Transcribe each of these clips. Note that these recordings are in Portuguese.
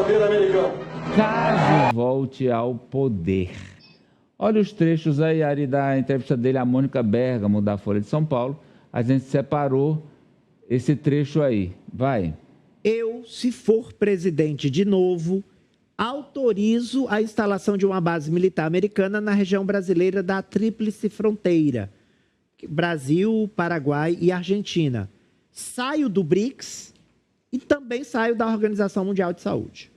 bandeira americana. Caso volte ao poder. Olha os trechos aí, Ari, da entrevista dele a Mônica Bergamo, da Folha de São Paulo. A gente separou esse trecho aí. Vai. Eu, se for presidente de novo, autorizo a instalação de uma base militar americana na região brasileira da Tríplice Fronteira. Brasil, Paraguai e Argentina. Saio do BRICS e também saio da Organização Mundial de Saúde.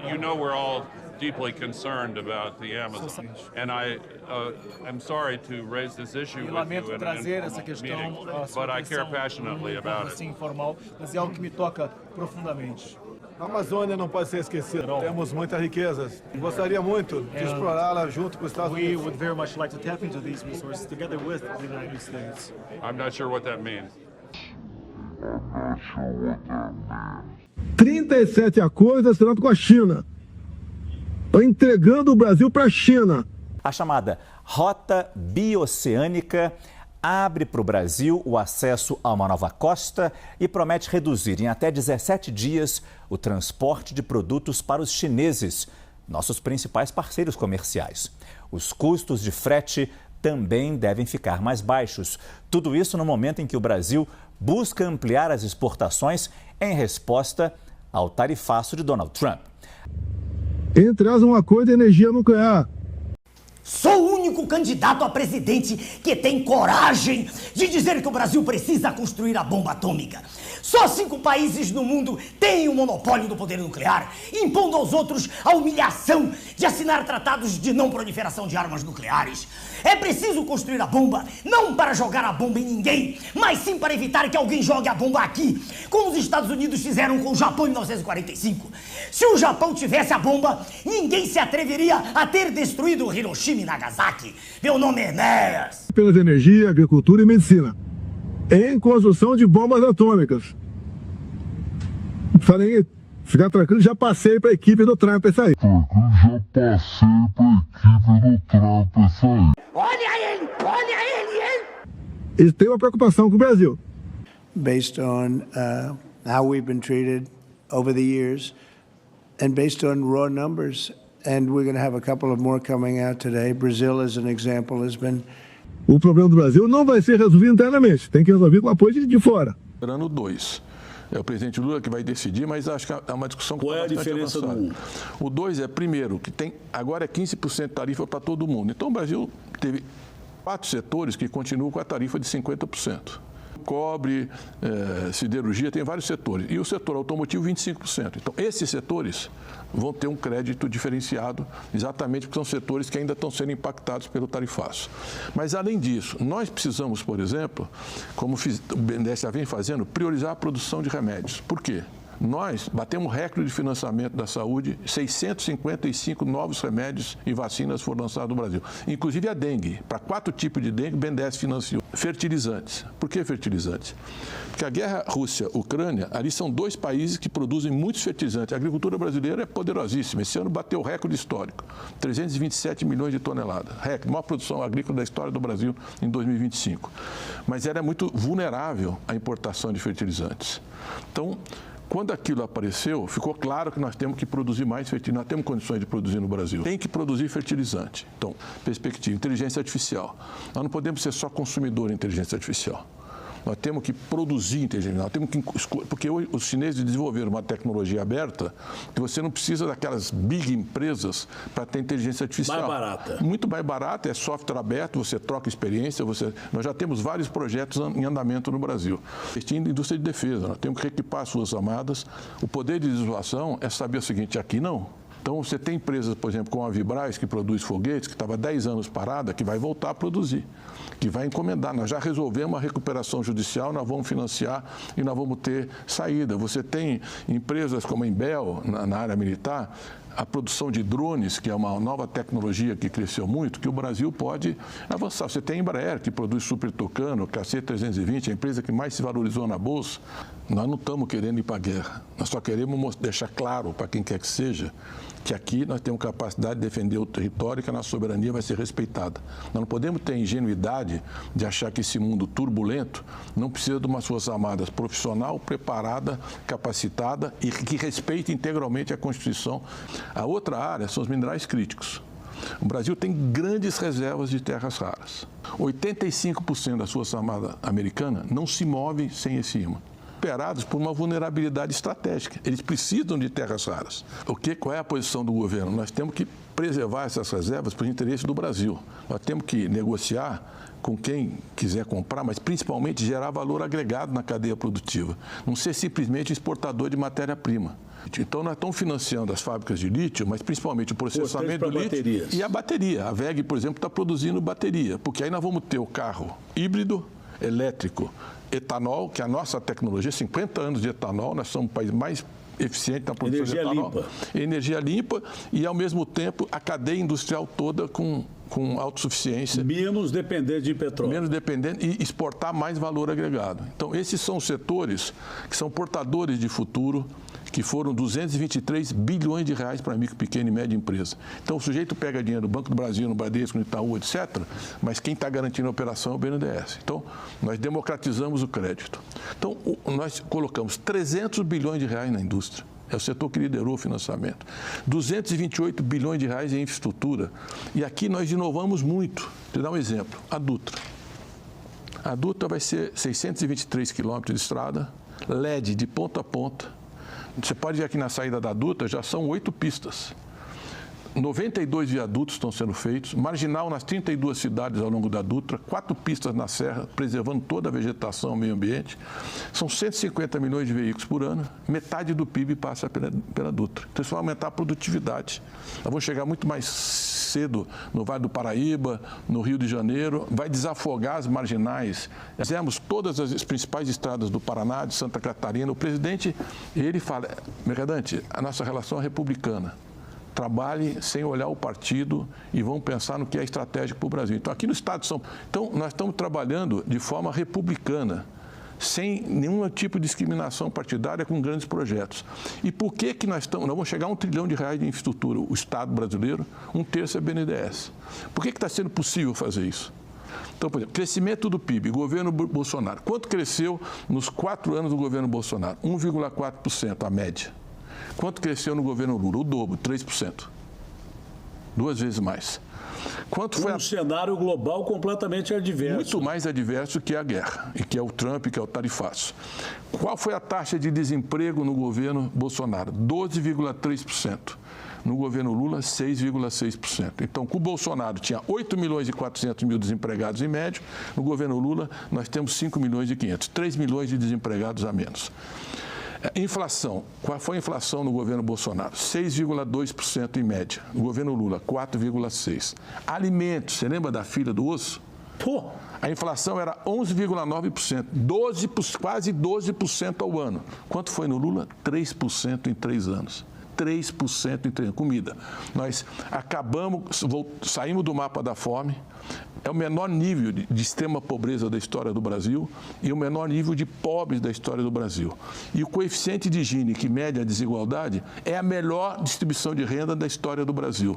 You know we're all deeply concerned about the Amazon, and I'm sorry to raise this issue with you in an informal meeting, but I care passionately about it. Informal, mas é algo que me toca profundamente. A Amazônia não pode ser esquecida. Temos muitas riquezas. Gostaria muito de explorá-la junto com os Estados Unidos. We would very much like to tap into these resources together with the United States. I'm not sure what that means. 37 acordos assinados com a China. Estão entregando o Brasil para a China. A chamada Rota Bioceânica abre para o Brasil o acesso a uma nova costa e promete reduzir em até 17 dias o transporte de produtos para os chineses, nossos principais parceiros comerciais. Os custos de frete também devem ficar mais baixos. Tudo isso no momento em que o Brasil busca ampliar as exportações em resposta ao tarifaço de Donald Trump. Entre elas, um acordo de energia nuclear. Sou o único candidato a presidente que tem coragem de dizer que o Brasil precisa construir a bomba atômica. Só 5 países no mundo têm o monopólio do poder nuclear, impondo aos outros a humilhação de assinar tratados de não proliferação de armas nucleares. É preciso construir a bomba, não para jogar a bomba em ninguém, mas sim para evitar que alguém jogue a bomba aqui, como os Estados Unidos fizeram com o Japão em 1945. Se o Japão tivesse a bomba, ninguém se atreveria a ter destruído Hiroshima e Nagasaki. Meu nome é Enéas. Pelas energia, agricultura e medicina. Em construção de bombas atômicas. Falei, ficar tranquilo, já passei para a equipe do Trump isso aí. Olha ele, hein? Eles têm uma preocupação com o Brasil. Based on how we've been treated over the years and based on raw numbers, and we're going to have a couple of more coming out today. Brazil, as an example, has been... O problema do Brasil não vai ser resolvido internamente, tem que resolver com apoio de fora. Ano 2. É o presidente Lula que vai decidir, mas acho que é uma discussão que Qual é a diferença do 1? O 2 é, primeiro, que tem agora é 15% de tarifa para todo mundo. Então o Brasil teve 4 setores que continuam com a tarifa de 50%. Cobre, siderurgia, tem vários setores. E o setor automotivo, 25%. Então, esses setores vão ter um crédito diferenciado, exatamente porque são setores que ainda estão sendo impactados pelo tarifaço. Mas, além disso, nós precisamos, por exemplo, como o BNDES já vem fazendo, priorizar a produção de remédios. Por quê? Nós batemos recorde de financiamento da saúde, 655 novos remédios e vacinas foram lançados no Brasil. Inclusive a dengue. Para 4 tipos de dengue, o BNDES financiou. Fertilizantes. Por que fertilizantes? Porque a guerra Rússia-Ucrânia, ali são 2 países que produzem muitos fertilizantes. A agricultura brasileira é poderosíssima. Esse ano bateu o recorde histórico, 327 milhões de toneladas. Recorde, maior produção agrícola da história do Brasil em 2025. Mas ela é muito vulnerável à importação de fertilizantes. Então, quando aquilo apareceu, ficou claro que nós temos que produzir mais fertilizante, nós temos condições de produzir no Brasil. Tem que produzir fertilizante. Então, perspectiva, inteligência artificial. Nós não podemos ser só consumidor de inteligência artificial. Nós temos que produzir inteligência, nós temos que, porque hoje os chineses desenvolveram uma tecnologia aberta que você não precisa daquelas big empresas para ter inteligência artificial. Mais barata. Muito mais barata, é software aberto, você troca experiência, nós já temos vários projetos em andamento no Brasil. Investindo em indústria de defesa, nós temos que reequipar as Forças Armadas. O poder de dissuasão é saber o seguinte, aqui não. Então, você tem empresas, por exemplo, como a Vibraz, que produz foguetes, que estava 10 anos parada, que vai voltar a produzir, que vai encomendar. Nós já resolvemos a recuperação judicial, nós vamos financiar e nós vamos ter saída. Você tem empresas como a Embel, na área militar, a produção de drones, que é uma nova tecnologia que cresceu muito, que o Brasil pode avançar. Você tem a Embraer, que produz Super Tucano, KC-320, a empresa que mais se valorizou na Bolsa. Nós não estamos querendo ir para a guerra. Nós só queremos deixar claro para quem quer que seja que aqui nós temos capacidade de defender o território e que a nossa soberania vai ser respeitada. Nós não podemos ter a ingenuidade de achar que esse mundo turbulento não precisa de umas Forças Armadas profissional, preparada, capacitada e que respeite integralmente a Constituição. A outra área são os minerais críticos. O Brasil tem grandes reservas de terras raras. 85% das Forças Armadas americanas não se movem sem esse imã. Operados por uma vulnerabilidade estratégica. Eles precisam de terras raras. Qual é a posição do governo? Nós temos que preservar essas reservas para o interesse do Brasil. Nós temos que negociar com quem quiser comprar, mas principalmente gerar valor agregado na cadeia produtiva. Não ser simplesmente exportador de matéria-prima. Então, nós estamos financiando as fábricas de lítio, mas principalmente o processamento do lítio baterias. E a bateria. A WEG, por exemplo, está produzindo bateria, porque aí nós vamos ter o carro híbrido, elétrico, etanol, que é a nossa tecnologia, 50 anos de etanol, nós somos o país mais eficiente na produção de etanol. Limpa. Energia limpa e, ao mesmo tempo, a cadeia industrial toda com autossuficiência. Menos dependente de petróleo. Menos dependente e exportar mais valor agregado. Então, esses são os setores que são portadores de futuro, que foram 223 bilhões de reais para micro, pequena e média empresa. Então, o sujeito pega dinheiro do Banco do Brasil, no Bradesco, no Itaú, etc., mas quem está garantindo a operação é o BNDES. Então, nós democratizamos o crédito. Então, nós colocamos 300 bilhões de reais na indústria. É o setor que liderou o financiamento. 228 bilhões de reais em infraestrutura. E aqui nós inovamos muito. Vou dar um exemplo. A Dutra. A Dutra vai ser 623 quilômetros de estrada, LED de ponta a ponta. Você pode ver aqui na saída da Dutra, já são 8 pistas. 92 viadutos estão sendo feitos, marginal nas 32 cidades ao longo da Dutra, 4 pistas na Serra, preservando toda a vegetação, o meio ambiente. São 150 milhões de veículos por ano, metade do PIB passa pela Dutra. Então, isso vai aumentar a produtividade. Nós vamos chegar muito mais cedo no Vale do Paraíba, no Rio de Janeiro, vai desafogar as marginais. Fizemos todas as principais estradas do Paraná, de Santa Catarina. O presidente, ele fala, Mercadante, a nossa relação é republicana. Trabalhe sem olhar o partido e vão pensar no que é estratégico para o Brasil. Então, aqui no Estado de São Paulo, então, nós estamos trabalhando de forma republicana, sem nenhum tipo de discriminação partidária, com grandes projetos. E por que nós vamos chegar a R$1 trilhão de infraestrutura, o Estado brasileiro, 1/3 é BNDES. Por que está sendo possível fazer isso? Então, por exemplo, crescimento do PIB, governo Bolsonaro. Quanto cresceu nos 4 anos do governo Bolsonaro? 1,4%, a média. Quanto cresceu no governo Lula? O dobro, 3%. 2 vezes mais. Quanto foi um cenário global completamente adverso. Muito mais adverso que a guerra, e que é o Trump, que é o tarifaço. Qual foi a taxa de desemprego no governo Bolsonaro? 12,3%. No governo Lula, 6,6%. Então, com o Bolsonaro tinha 8 milhões e 400 mil desempregados em médio. No governo Lula, nós temos 5 milhões e 500. 3 milhões de desempregados a menos. Inflação. Qual foi a inflação no governo Bolsonaro? 6,2% em média. No governo Lula, 4,6%. Alimentos. Você lembra da fila do osso? Pô! A inflação era 11,9%. Quase 12% ao ano. Quanto foi no Lula? 3% em 3 anos. 3% em 3 anos. Comida. Nós saímos do mapa da fome. É o menor nível de extrema pobreza da história do Brasil e o menor nível de pobres da história do Brasil. E o coeficiente de Gini, que mede a desigualdade, é a melhor distribuição de renda da história do Brasil.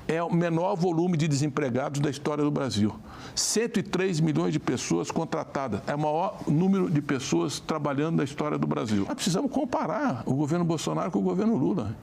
É o menor volume de desempregados da história do Brasil. 103 milhões de pessoas contratadas. É o maior número de pessoas trabalhando da história do Brasil. Nós precisamos comparar o governo Bolsonaro com o governo Lula.